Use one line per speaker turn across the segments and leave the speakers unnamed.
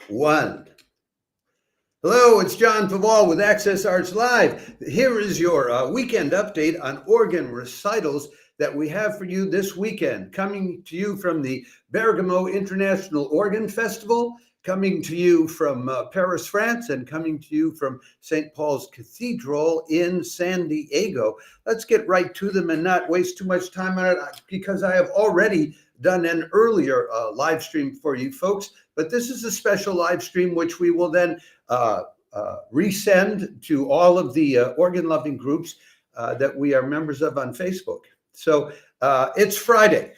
One. Hello, it's John Faval with Access Arts Live. Here is your weekend update on organ recitals that we have for you this weekend. Coming to you from the Bergamo International Organ Festival, coming to you from Paris, France, and coming to you from St. Paul's Cathedral in San Diego. Let's get right to them and not waste too much time on it because I have already done an earlier live stream for you folks, but this is a special live stream which we will then resend to all of the organ-loving groups that we are members of on Facebook. So it's Friday,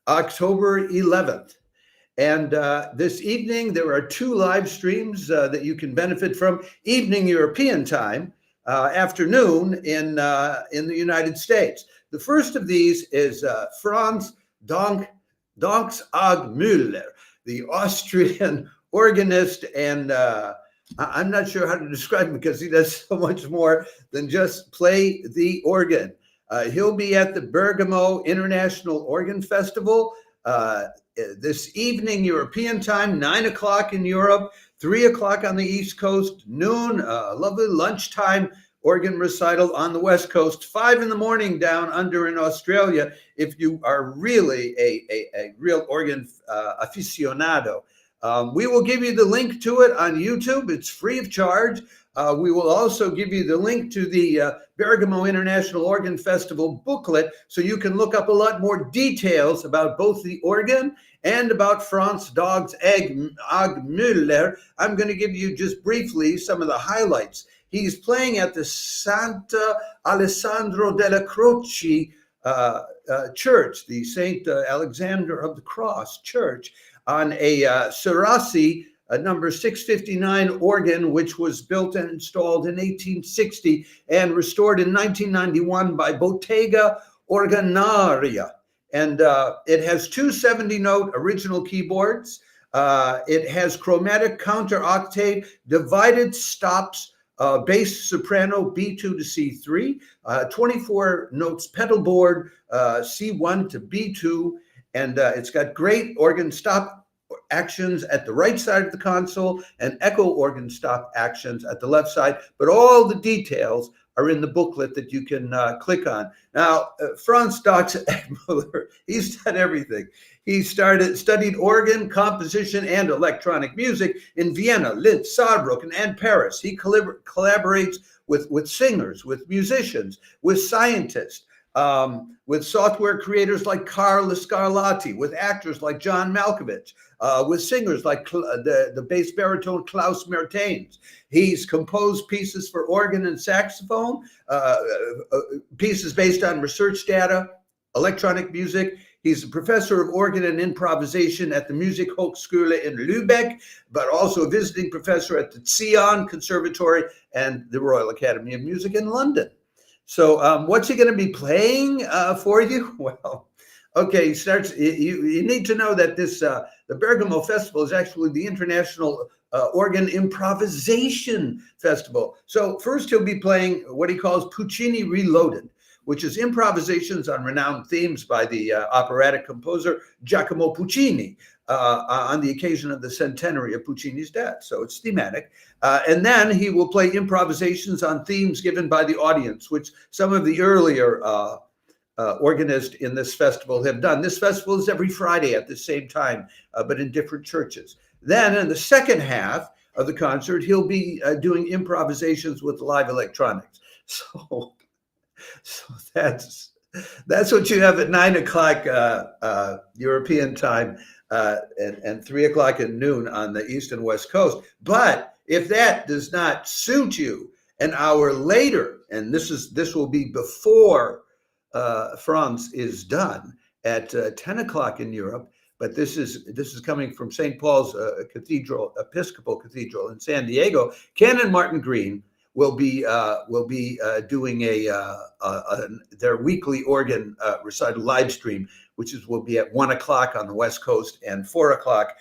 October 11th. And this evening, there are two live streams that you can benefit from. Evening European time, afternoon in the United States. The first of these is Franz Danksagmüller, the Austrian organist, and I'm not sure how to describe him because he does so much more than just play the organ. He'll be at the Bergamo International Organ Festival this evening, European time, 9 o'clock in Europe, 3 o'clock on the East Coast, noon, lovely lunchtime organ recital on the West Coast, 5 in the morning down under in Australia, if you are really a real organ aficionado. We will give you the link to it on YouTube. It's free of charge. We will also give you the link to the Bergamo International Organ Festival booklet so you can look up a lot more details about both the organ and about Franz Danksagmüller. I'm going to give you just briefly some of the highlights. He's playing at the Santa Alessandro della Croce church, the Saint Alexander of the Cross church, on a Serassi number 659 organ, which was built and installed in 1860 and restored in 1991 by Bottega Organaria. And it has two 70-note original keyboards. It has chromatic counter octave, divided stops, bass soprano B2 to C3, 24 notes pedal board, C1 to B2, and it's got great organ stop actions at the right side of the console and echo organ stop actions at the left side, but all the details are in the booklet that you can click on. Now, Franz Danksagmüller, he's done everything. He studied organ, composition, and electronic music in Vienna, Linz, Saarbrücken, and Paris. He collaborates with singers, with musicians, with scientists, with software creators like Carl Scarlatti, with actors like John Malkovich, with singers like the bass baritone Klaus Mertens. He's composed pieces for organ and saxophone, pieces based on research data, electronic music. He's a professor of organ and improvisation at the Musikhochschule in Lübeck, but also a visiting professor at the Zion Conservatory and the Royal Academy of Music in London. So what's he going to be playing for you? Well, okay, he starts. You need to know that this the Bergamo Festival is actually the International Organ Improvisation Festival. So first he'll be playing what he calls Puccini Reloaded, which is improvisations on renowned themes by the operatic composer Giacomo Puccini on the occasion of the centenary of Puccini's death. So it's thematic. And then he will play improvisations on themes given by the audience, which some of the earlier organists in this festival have done. This festival is every Friday at the same time, but in different churches. Then in the second half of the concert, he'll be doing improvisations with live electronics. So that's what you have at 9 o'clock European time and 3 o'clock at noon on the East and West Coast. But if that does not suit you, an hour later, and this will be before Franz is done at 10 o'clock in Europe. But this is coming from St. Paul's Cathedral, Episcopal Cathedral in San Diego. Canon Brian Green will be doing their weekly organ recital live stream, which will be at 1 o'clock on the West Coast and 4 o'clock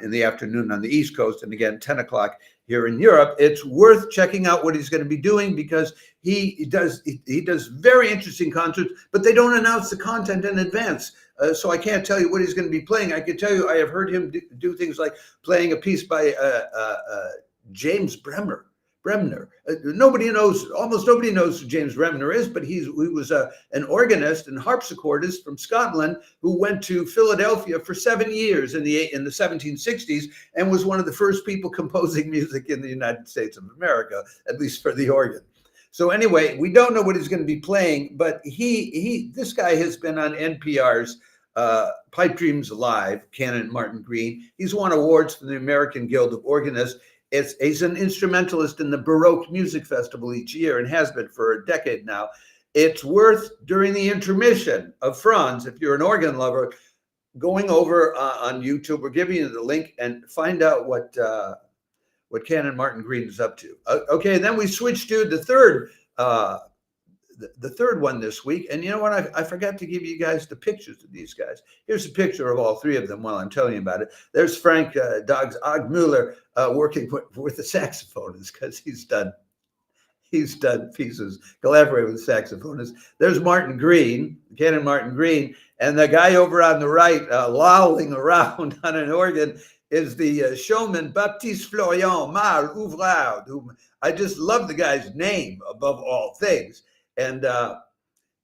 in the afternoon on the East Coast, and again 10 o'clock here in Europe. It's worth checking out what he's going to be doing, because he does very interesting concerts, but they don't announce the content in advance. So I can't tell you what he's going to be playing. I can tell you I have heard him do things like playing a piece by James Bremner. Almost nobody knows who James Bremner is, but he was an organist and harpsichordist from Scotland who went to Philadelphia for 7 years in the 1760s and was one of the first people composing music in the United States of America, at least for the organ. So anyway, we don't know what he's going to be playing, but this guy has been on NPR's Pipe Dreams Live, Canon Martin Green. He's won awards from the American Guild of Organists. He's an instrumentalist in the Baroque Music Festival each year and has been for a decade now. It's worth, during the intermission of Franz, if you're an organ lover, going over on YouTube. We're giving you the link and find out what Canon Martin Green is up to. Okay, then we switch to the third one this week. And you know what? I forgot to give you guys the pictures of these guys. Here's a picture of all three of them while I'm telling you about it. There's Franz Danksagmüller working with the saxophonist, because he's done pieces, collaborating with the saxophonist. There's Martin Green, Canon Martin Green, and the guy over on the right lolling around on an organ is the showman Baptiste-Florian Marle-Ouvrard, whom I just love the guy's name above all things. And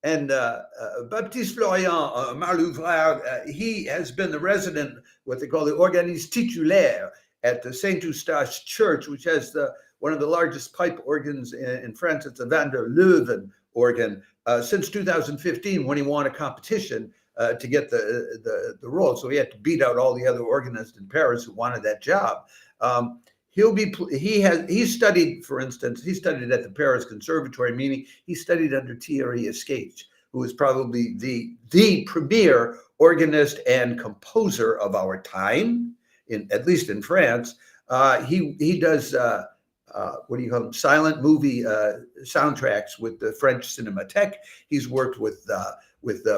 Baptiste-Florian Marle-Ouvrard, he has been the resident, what they call the organiste titulaire at the Saint Eustache Church, which has one of the largest pipe organs in France. It's a Van der Leuven organ since 2015, when he won a competition to get the role. So he had to beat out all the other organists in Paris who wanted that job. He studied, for instance, he studied at the Paris Conservatory, meaning he studied under Thierry Eustache, who is probably the premier organist and composer of our time, at least in France. He does what do you call them? Silent movie soundtracks with the French Cinematheque. He's worked with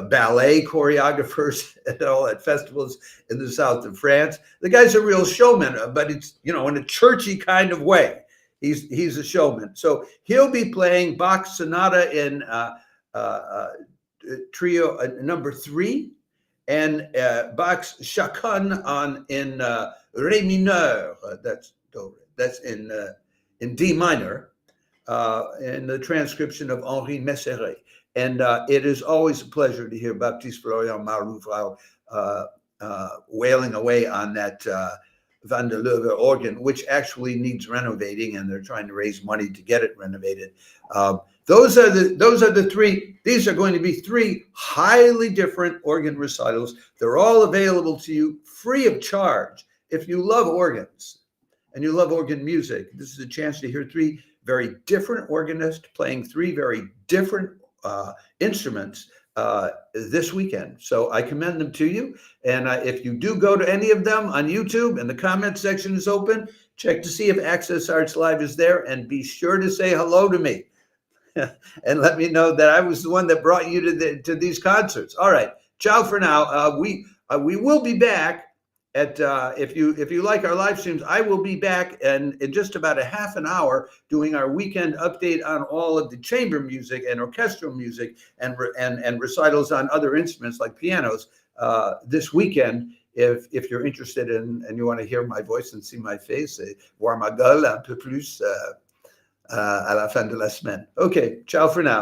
ballet choreographers at festivals in the south of France. The guy's a real showman, but it's, in a churchy kind of way. He's a showman. So he'll be playing Bach's Sonata in Trio number 3, and Bach's Chaconne in Ré mineur. That's in D minor, in the transcription of Henri Messeret. And it is always a pleasure to hear Baptiste-Florian Marle-Ouvrard wailing away on that Van der Leuven organ, which actually needs renovating, and they're trying to raise money to get it renovated. Those are the three. These are going to be 3 highly different organ recitals. They're all available to you free of charge. If you love organs and you love organ music, this is a chance to hear 3 very different organists playing 3 very different instruments this weekend. So I commend them to you. And if you do go to any of them on YouTube, and the comment section is open, check to see if Access Arts Live is there, and be sure to say hello to me and let me know that I was the one that brought you to these concerts. All right, ciao for now. We will be back at if you like our live streams, I will be back in just about a half an hour doing our weekend update on all of the chamber music and orchestral music and recitals on other instruments like pianos this weekend. If you're interested in and you want to hear my voice and see my face, voir ma gueule un peu plus à la fin de la semaine. Okay, ciao for now.